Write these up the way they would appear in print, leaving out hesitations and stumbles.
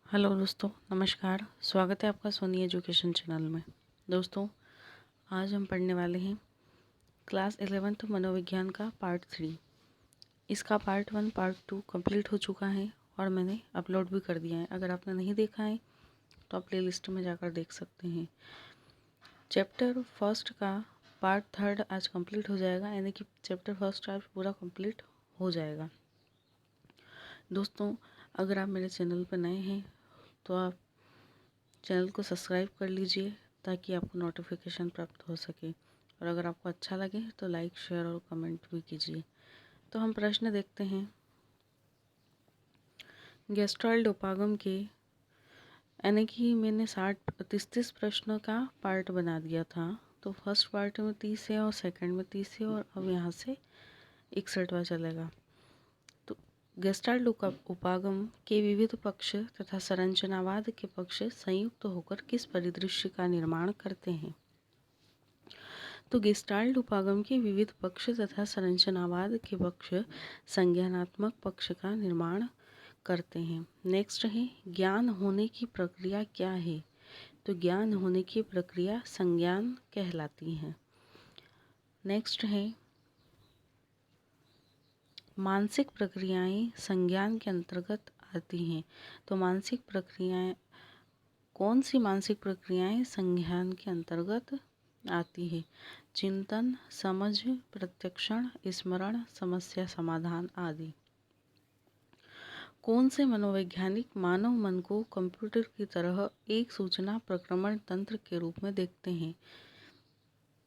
Hello दोस्तों, नमस्कार। स्वागत है आपका सोनी एजुकेशन चैनल में। दोस्तों, आज हम पढ़ने वाले हैं क्लास 11th मनोविज्ञान का पार्ट 3। इसका पार्ट 1 पार्ट 2 कंप्लीट हो चुका है और मैंने अपलोड भी कर दिया है। अगर आपने नहीं देखा है तो आप प्लेलिस्ट में जाकर देख सकते हैं। चैप्टर फर्स्ट का पार्ट 3 आज कंप्लीट हो जाएगा, यानी कि चैप्टर फर्स्ट आज पूरा कंप्लीट हो जाएगा। दोस्तों, अगर आप मेरे चैनल पर नए हैं तो आप चैनल को सब्सक्राइब कर लीजिए ताकि आपको नोटिफिकेशन प्राप्त हो सके, और अगर आपको अच्छा लगे तो लाइक, शेयर और कमेंट भी कीजिए। तो हम प्रश्न देखते हैं। गेस्टाल्ट उपागम के, यानी कि मैंने 30 प्रश्नों का पार्ट बना दिया था। तो फर्स्ट पार्ट में 30 है और सेकंड में 30 है, और अब यहाँ से 61वां चलेगा। तो गेस्टाल्ट उपागम के विविध पक्ष तथा संरचनावाद के पक्ष संयुक्त होकर किस परिदृश्य का निर्माण करते हैं? तो गेस्टाल्ट उपागम के विविध पक्ष तथा संरचनावाद के पक्ष संज्ञानात्मक पक्ष का निर्माण करते हैं। नेक्स्ट है, ज्ञान होने की प्रक्रिया क्या है? तो ज्ञान होने की प्रक्रिया संज्ञान कहलाती है। नेक्स्ट है, मानसिक प्रक्रियाएं संज्ञान के अंतर्गत आती हैं। तो मानसिक प्रक्रियाएं, कौन सी मानसिक प्रक्रियाएं संज्ञान के अंतर्गत आती है? चिंतन, समझ, प्रत्यक्षण, स्मरण, समस्या समाधान आदि। कौन से मनोवैज्ञानिक मानव मन को कंप्यूटर की तरह एक सूचना प्रक्रमण तंत्र के रूप में देखते हैं?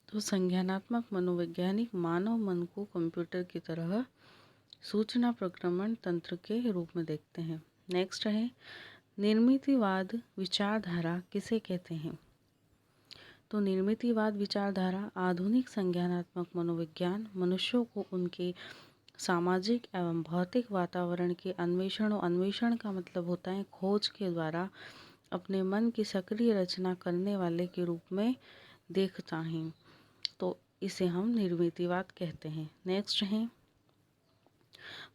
तो संज्ञानात्मक मनोवैज्ञानिक मानव मन को कंप्यूटर की तरह सूचना प्रक्रमण तंत्र के रूप में देखते हैं। नेक्स्ट है, निर्मितिवाद विचारधारा किसे कहते हैं? तो निर्मितिवाद विचारधारा आधुनिक संज्ञानात्मक मनोविज्ञान मनुष्यों को उनके सामाजिक एवं भौतिक वातावरण के अन्वेषण, और अन्वेषण का मतलब होता है खोज के द्वारा अपने मन की सक्रिय रचना करने वाले के रूप में देखता है। तो इसे हम निर्मितिवाद कहते हैं। नेक्स्ट है,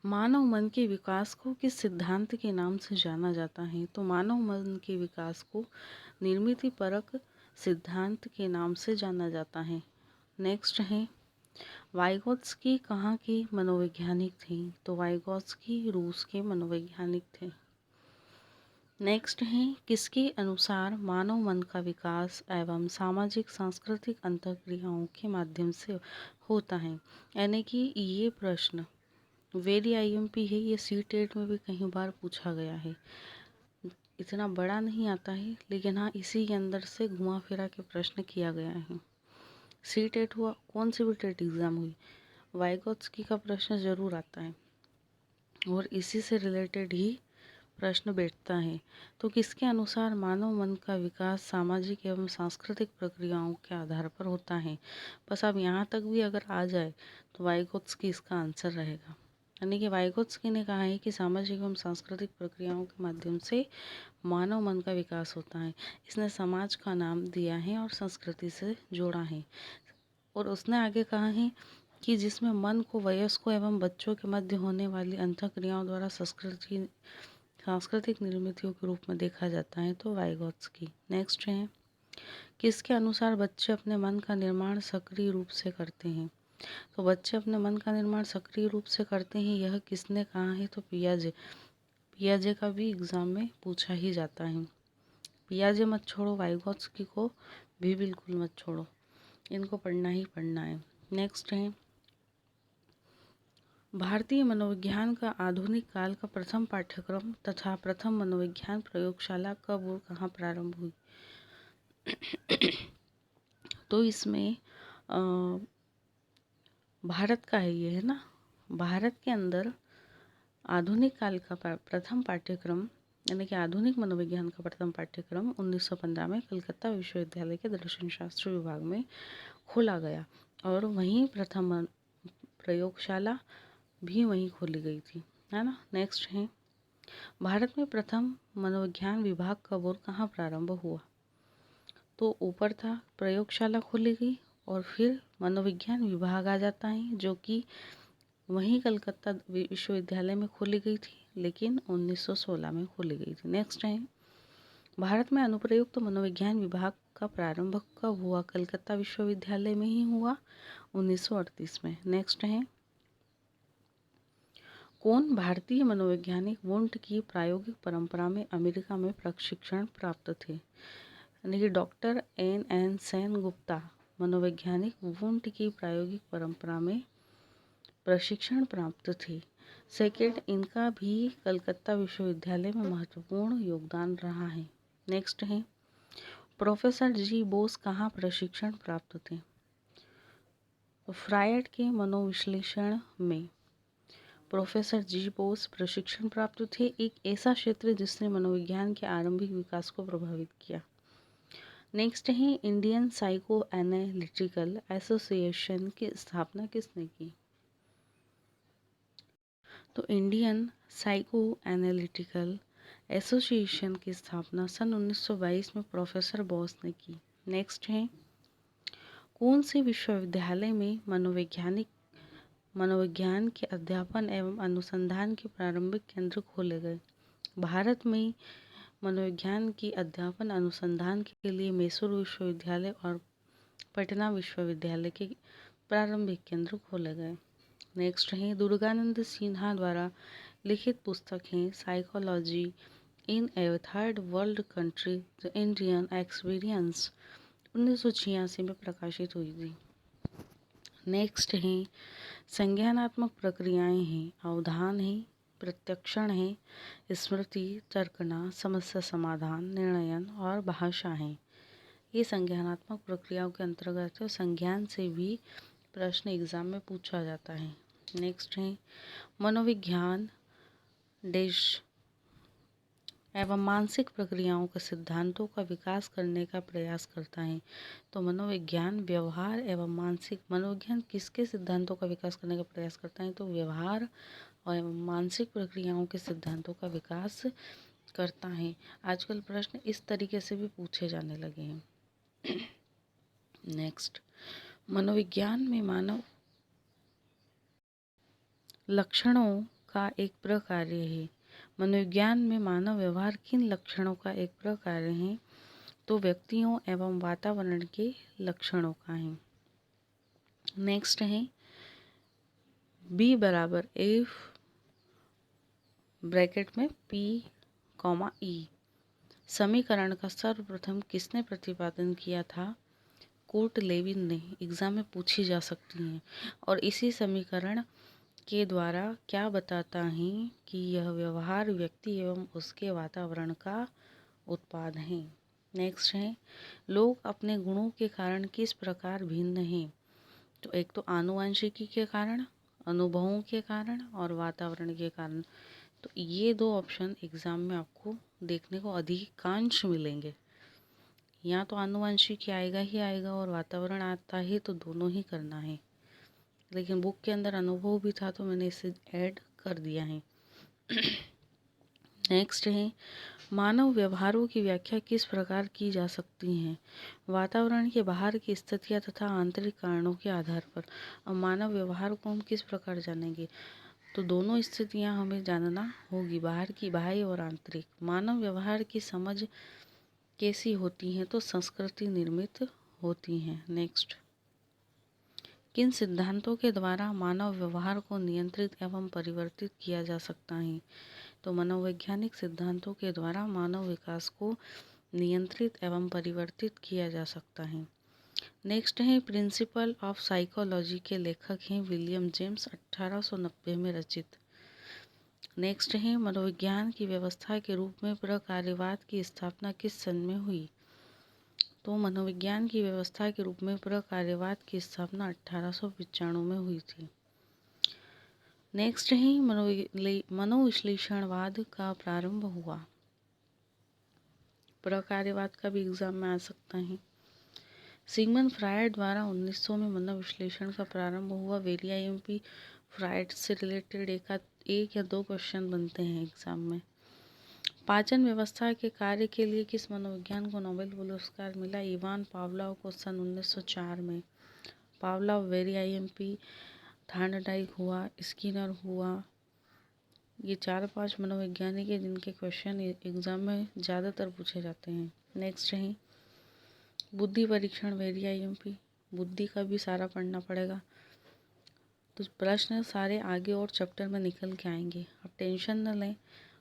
मानव मन के विकास को किस सिद्धांत के नाम से जाना जाता है? तो मानव मन के विकास को निर्मितिपरक सिद्धांत के नाम से जाना जाता है। नेक्स्ट है, वाइगोत्स्की कहाँ के मनोवैज्ञानिक थे? तो वाइगोत्स्की रूस के मनोवैज्ञानिक थे। नेक्स्ट है, किसके अनुसार मानव मन का विकास एवं सामाजिक सांस्कृतिक अंतःक्रियाओं के माध्यम से होता है? यानी कि ये प्रश्न वेरी आईएमपी है, ये सीटेट में भी कई बार पूछा गया है। इतना बड़ा नहीं आता है, लेकिन हाँ इसी के अंदर से घुमा फिरा के प्रश्न किया गया है। सीटेट हुआ, कौन सी भी टेट एग्ज़ाम हुई, वाइगोत्स्की का प्रश्न जरूर आता है और इसी से रिलेटेड ही प्रश्न बैठता है। तो किसके अनुसार मानव मन का विकास सामाजिक एवं सांस्कृतिक प्रक्रियाओं के आधार पर होता है? बस अब यहाँ तक भी अगर आ जाए तो वाइगोत्स्की इसका आंसर रहेगा। यानी कि वाइगोत्स्की ने कहा है कि सामाजिक एवं सांस्कृतिक प्रक्रियाओं के माध्यम से मानव मन का विकास होता है। इसने समाज का नाम दिया है और संस्कृति से जोड़ा है। और उसने आगे कहा है कि जिसमें मन को वयस्कों एवं बच्चों के मध्य होने वाली अंतःक्रियाओं द्वारा सांस्कृतिक निर्मितियों के रूप में देखा जाता है। तो वाइगोत्स्की। नेक्स्ट है, किसके अनुसार बच्चे अपने मन का निर्माण सक्रिय रूप से करते हैं? तो बच्चे अपने मन का निर्माण सक्रिय रूप से करते हैं, यह किसने कहा है? तो पियाजे का भी एग्जाम में पूछा ही जाता है। पियाजे मत छोड़ो, वाइगोत्स्की को भी बिल्कुल मत छोड़ो, इनको पढ़ना ही पढ़ना है। नेक्स्ट है, भारतीय मनोविज्ञान का आधुनिक काल का प्रथम पाठ्यक्रम तथा प्रथम मनोविज्ञान प्रयोगशाला कब और कहाँ प्रारंभ हुई? तो इसमें भारत का है, ये है ना। भारत के अंदर आधुनिक काल का प्रथम पाठ्यक्रम, यानी कि आधुनिक मनोविज्ञान का प्रथम पाठ्यक्रम 1915 में कलकत्ता विश्वविद्यालय के दर्शन शास्त्र विभाग में खोला गया, और वहीं प्रथम प्रयोगशाला भी वहीं खोली गई थी, है ना। नेक्स्ट है, भारत में प्रथम मनोविज्ञान विभाग कब और कहाँ प्रारंभ हुआ? तो ऊपर था प्रयोगशाला खोली गई और फिर मनोविज्ञान विभाग आ जाता है, जो कि वहीं कलकत्ता विश्वविद्यालय में खोली गई थी, लेकिन 1916 में खोली गई थी। नेक्स्ट है, भारत में अनुप्रयुक्त मनोविज्ञान विभाग का प्रारंभ कब हुआ? कलकत्ता विश्वविद्यालय में ही हुआ 1938 में। नेक्स्ट है, कौन भारतीय मनोवैज्ञानिक वुंट की प्रायोगिक परंपरा में अमेरिका में प्रशिक्षण प्राप्त थे? यानी कि डॉक्टर एन सेन गुप्ता मनोवैज्ञानिक वुंट की प्रायोगिक परंपरा में प्रशिक्षण प्राप्त थे। सेकेंड, इनका भी कलकत्ता विश्वविद्यालय में महत्वपूर्ण योगदान रहा है। नेक्स्ट है, प्रोफेसर जी बोस कहाँ प्रशिक्षण प्राप्त थे? फ्रायड के मनोविश्लेषण में प्रोफेसर जी बोस प्रशिक्षण प्राप्त थे, एक ऐसा क्षेत्र जिसने मनोविज्ञान के आरंभिक विकास को प्रभावित किया। नेक्स्ट है, इंडियन साइको एनालिटिकल एसोसिएशन की स्थापना किसने की? तो इंडियन साइको एनालिटिकल एसोसिएशन की स्थापना सन 1922 में प्रोफेसर बोस ने की। नेक्स्ट है, कौन से विश्वविद्यालय में मनोविज्ञान के अध्यापन एवं अनुसंधान के प्रारंभिक केंद्र खोले गए? भारत में मनोविज्ञान की अध्यापन अनुसंधान के लिए मैसूर विश्वविद्यालय और पटना विश्वविद्यालय के प्रारंभिक केंद्र खोले गए। नेक्स्ट है, दुर्गानंद सिन्हा द्वारा लिखित पुस्तक है psychology in A third world country the Indian experience 1986 में प्रकाशित हुई थी। नेक्स्ट है, संज्ञानात्मक प्रक्रियाएं हैं, अवधान है, प्रत्यक्षण है, स्मृति, तर्कना, समस्या समाधान, निर्णयन और भाषा है। ये संज्ञानात्मक प्रक्रियाओं के अंतर्गत है। संज्ञान से भी प्रश्न एग्जाम में पूछा जाता है। नेक्स्ट है, मनोविज्ञान देश एवं मानसिक प्रक्रियाओं के सिद्धांतों का विकास करने का प्रयास करता है। तो मनोविज्ञान व्यवहार एवं मानसिक मनोविज्ञान किसके सिद्धांतों का विकास करने का प्रयास करता है? तो व्यवहार और मानसिक प्रक्रियाओं के सिद्धांतों का विकास करता है। आजकल प्रश्न इस तरीके से भी पूछे जाने लगे हैं। नेक्स्ट, मनोविज्ञान में मानव लक्षणों का एक प्रकार्य है। मनोविज्ञान में मानव व्यवहार किन लक्षणों का एक प्रकार्य है? तो व्यक्तियों एवं वातावरण के लक्षणों का है। नेक्स्ट है, बी बराबर एफ ब्रैकेट में पी कॉमा ई समीकरण का सर्वप्रथम किसने प्रतिपादन किया था? कोर्ट लेविन ने। एग्जाम में पूछी जा सकती हैं। और इसी समीकरण के द्वारा क्या बताता है कि यह व्यवहार व्यक्ति एवं उसके वातावरण का उत्पाद है। नेक्स्ट है, लोग अपने गुणों के कारण किस प्रकार भिन्न हैं? तो एक तो आनुवंशिकी के कारण, अनुभवों के कारण और वातावरण के कारण। तो ये दो ऑप्शन एग्जाम में आपको देखने को अधिकांश मिलेंगे। या तो आनुवंशिकी आएगा ही आएगा और वातावरण आता है तो दोनों ही करना है। लेकिन बुक के अंदर अनुभव भी था तो मैंने इसे ऐड कर दिया है। नेक्स्ट है, मानव व्यवहारों की व्याख्या किस प्रकार की जा सकती है? वातावरण के बाहर की स्थितियां तथा आंतरिक कारणों के आधार पर। अब मानव व्यवहार को हम किस प्रकार जानेंगे? तो दोनों स्थितियां हमें जानना होगी, बाहर की, बाह्य और आंतरिक। मानव व्यवहार की समझ कैसी होती है? तो संस्कृति निर्मित होती हैं। नेक्स्ट, किन सिद्धांतों के द्वारा मानव व्यवहार को नियंत्रित एवं परिवर्तित किया जा सकता है? तो मनोवैज्ञानिक सिद्धांतों के द्वारा मानव विकास को नियंत्रित एवं परिवर्तित किया जा सकता है। नेक्स्ट है, प्रिंसिपल ऑफ साइकोलॉजी के लेखक हैं विलियम जेम्स, 1890 में रचित। नेक्स्ट है, मनोविज्ञान की व्यवस्था के रूप में प्रकार्यवाद की स्थापना किस सन में हुई? तो मनोविज्ञान की व्यवस्था के रूप में प्रकार्यवाद की स्थापना 1895 में हुई थी। नेक्स्ट है, मनोविश्लेषणवाद का प्रारंभ हुआ। प्रकार्यवाद का भी एग्जाम में आ सकता है। सिगमंड फ्रायड द्वारा 1900 में मनोविश्लेषण का प्रारंभ हुआ। वेरियाएमपी फ्रायड से रिलेटेड एक या दो क्वेश्चन बनते हैं एग्जाम में। पाचन व्यवस्था के कार्य के लिए किस मनोविज्ञान को नोबेल पुरस्कार मिला? इवान पावलोव को सन 1904 में। पावलोव, वेरियाएमपी, थार्नडाइक हुआ, स्किनर हुआ, ये 4-5 मनोवैज्ञानिक है जिनके क्वेश्चन एग्जाम में ज़्यादातर पूछे जाते हैं। नेक्स्ट है बुद्धि परीक्षण वेरी IMP, बुद्धि का भी सारा पढ़ना पड़ेगा। तो प्रश्न सारे आगे और चैप्टर में निकल के आएंगे, आप टेंशन न लें,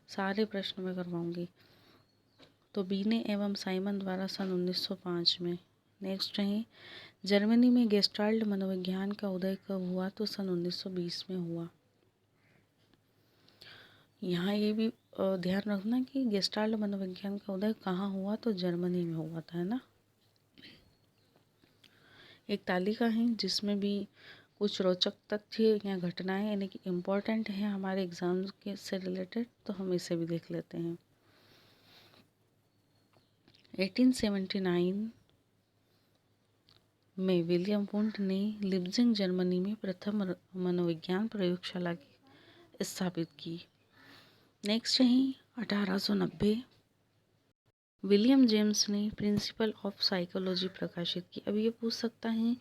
सारे प्रश्न मैं करवाऊंगी। तो बीने एवं साइमन द्वारा सन 1905 में। नेक्स्ट है जर्मनी में गेस्टाल्ट मनोविज्ञान का उदय कब हुआ? तो सन 1920 में हुआ। यहाँ ये भी ध्यान रखना कि गेस्टाल्ट मनोविज्ञान का उदय कहाँ हुआ, तो जर्मनी में हुआ था, है ना। एक तालिका है जिसमें भी कुछ रोचक तथ्य या घटनाएं यानी कि इम्पोर्टेंट है हमारे एग्जाम के से रिलेटेड, तो हम इसे भी देख लेते हैं। 1879 में विलियम वुंड ने लिप्जिंग जर्मनी में प्रथम मनोविज्ञान प्रयोगशाला स्थापित की। नेक्स्ट है 1890 विलियम जेम्स ने प्रिंसिपल ऑफ साइकोलॉजी प्रकाशित की। अब ये पूछ सकता है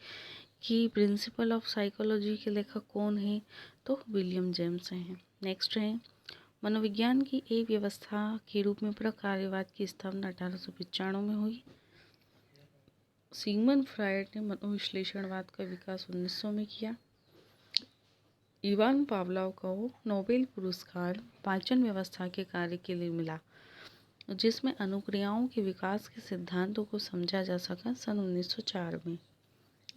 कि प्रिंसिपल ऑफ साइकोलॉजी के लेखक कौन है, तो विलियम जेम्स हैं। नेक्स्ट है मनोविज्ञान की एक व्यवस्था के रूप में प्रकार्यवाद की स्थापना 1895 में हुई। सिगमंड फ्रायड ने मनोविश्लेषणवाद का विकास 1900 में किया। इवान पावलोव को नोबेल पुरस्कार पाचन व्यवस्था के कार्य के लिए मिला, जिसमें अनुक्रियाओं के विकास के सिद्धांतों को समझा जा सका, सन 1904 में।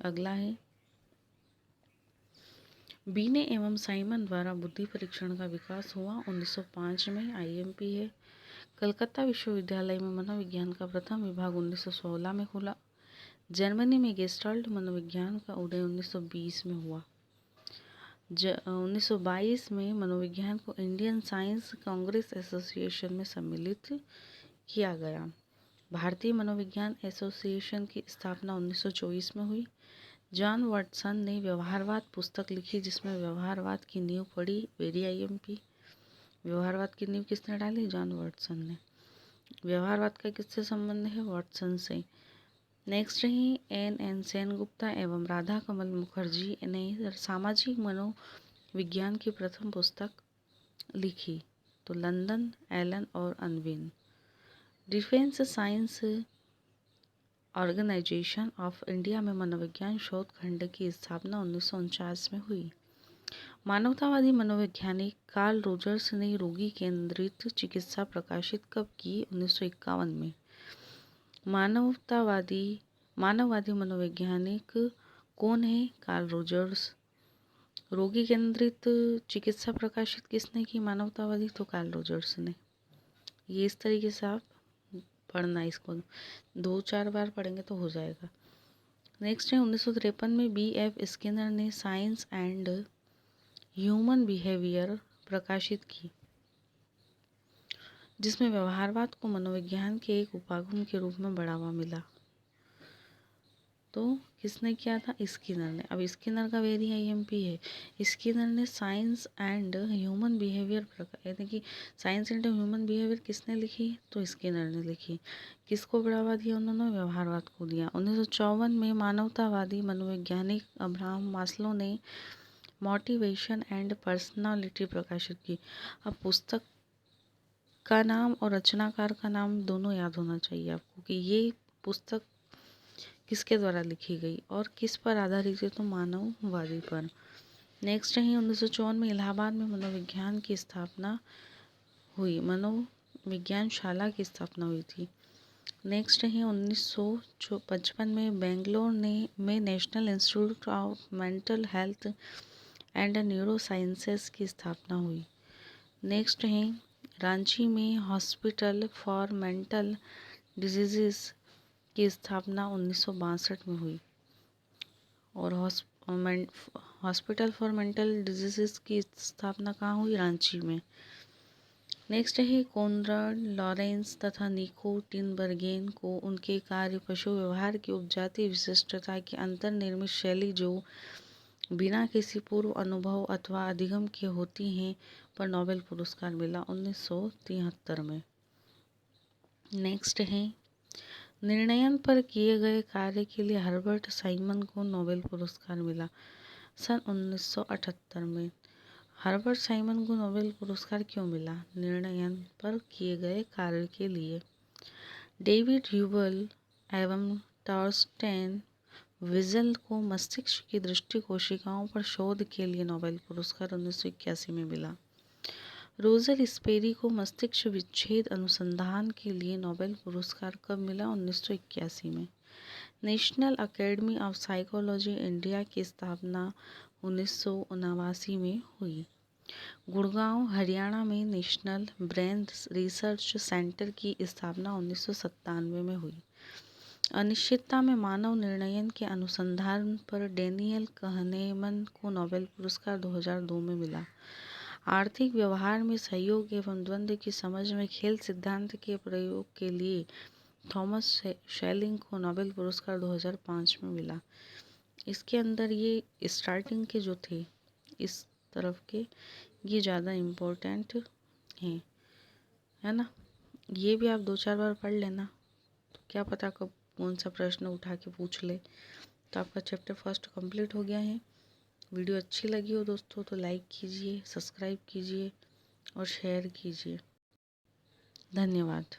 अगला है बीने एवं साइमन द्वारा बुद्धि परीक्षण का विकास हुआ 1905 में, IMP है। कलकत्ता विश्वविद्यालय में मनोविज्ञान का प्रथम विभाग 1916 में खुला। जर्मनी में गेस्टाल्ट मनोविज्ञान का उदय 1920 में हुआ। 1922 में मनोविज्ञान को इंडियन साइंस कांग्रेस एसोसिएशन में सम्मिलित किया गया। भारतीय मनोविज्ञान एसोसिएशन की स्थापना 1924 में हुई। जॉन वाटसन ने व्यवहारवाद पुस्तक लिखी, जिसमें व्यवहारवाद की नींव पड़ी, वेरी IMP। व्यवहारवाद की नींव किसने डाली? जॉन वाटसन ने। व्यवहारवाद का किससे संबंध है? वाटसन से। नेक्स्ट है N सेनगुप्ता एवं राधा कमल मुखर्जी ने सामाजिक मनोविज्ञान की प्रथम पुस्तक लिखी, तो लंदन, एलन और Unwin. Defence science organisation of India में मनोविज्ञान शोध खंड की स्थापना 1949 में हुई। मानवतावादी मनोवैज्ञानिक कार्ल रोजर्स ने रोगी केंद्रित चिकित्सा प्रकाशित कब की? 1951 में। मानववादी मनोवैज्ञानिक कौन है? Carl Rogers. रोगी केंद्रित चिकित्सा प्रकाशित किसने की मानवतावादी? तो कार्ल रोजर्स ने। ये इस तरीके से आप पढ़ना, इसको 2-4 बार पढ़ेंगे तो हो जाएगा। नेक्स्ट है 1953 में BF स्किनर ने साइंस एंड ह्यूमन बिहेवियर प्रकाशित की, जिसमें व्यवहारवाद को मनोविज्ञान के एक उपागम के रूप में बढ़ावा मिला। तो किसने किया था? स्किनर ने। अब स्किनर का वेरी IMP है। स्किनर ने साइंस एंड ह्यूमन बिहेवियर यानी कि साइंस एंड ह्यूमन बिहेवियर किसने लिखी? तो स्किनर ने लिखी। किसको बढ़ावा दिया उन्होंने? व्यवहारवाद को दिया। 1954 में मानवतावादी मनोवैज्ञानिक अब्राहम मास्लो ने मोटिवेशन एंड पर्सनालिटी प्रकाशित की। अब पुस्तक का नाम और रचनाकार का नाम दोनों याद होना चाहिए आपको कि ये पुस्तक किसके द्वारा लिखी गई और किस पर आधारित है, तो मानववादी पर। नेक्स्ट है 1954 में इलाहाबाद में मनोविज्ञान की स्थापना हुई, मनोविज्ञान शाला की स्थापना हुई थी। नेक्स्ट है 1955 में बेंगलोर में national institute of mental health and neuro sciences की स्थापना हुई। नेक्स्ट है रांची में हॉस्पिटल फॉर मेंटल डिजीजेस की स्थापना 1962 में हुई। और हॉस्पिटल फॉर मेंटल डिजीजेस की स्थापना कहाँ हुई? रांची में। नेक्स्ट है कोनराड लॉरेंस तथा निको टिनबर्गेन को उनके कार्य पशु व्यवहार की उपजाति विशिष्टता की अंतर्निर्मित शैली जो बिना किसी पूर्व अनुभव अथवा अधिगम के होती हैं पर नोबेल पुरस्कार मिला 1973 में। नेक्स्ट है निर्णयन पर किए गए कार्य के लिए हर्बर्ट साइमन को नोबेल पुरस्कार मिला सन 1978 में। हर्बर्ट साइमन को नोबेल पुरस्कार क्यों मिला? निर्णयन पर किए गए कार्य के लिए। डेविड ह्यूबल एवं टॉर्स्टेन विजल को मस्तिष्क की दृष्टि कोशिकाओं पर शोध के लिए नोबेल पुरस्कार 1981 में मिला। रोजर स्पेरी को मस्तिष्क विच्छेद अनुसंधान के लिए नोबेल पुरस्कार कब मिला? 1981 में। National academy of psychology India की स्थापना 1979 में हुई। गुड़गांव हरियाणा में नेशनल ब्रेन रिसर्च सेंटर की स्थापना 1997 में हुई। अनिश्चितता में मानव निर्णयन के अनुसंधान पर डेनियल कहनेमन को नोबेल पुरस्कार 2002 में मिला। आर्थिक व्यवहार में सहयोग एवं द्वंद्व की समझ में खेल सिद्धांत के प्रयोग के लिए थॉमस शेलिंग को नोबेल पुरस्कार 2005 में मिला। इसके अंदर ये स्टार्टिंग के जो थे इस तरफ के ये ज़्यादा इम्पोर्टेंट हैं, है ना। ये भी आप 2-4 बार पढ़ लेना, तो क्या पता कब कौन सा प्रश्न उठा के पूछ ले। तो आपका चैप्टर फर्स्ट कंप्लीट हो गया है। वीडियो अच्छी लगी हो दोस्तों तो लाइक कीजिए, सब्सक्राइब कीजिए और शेयर कीजिए। धन्यवाद।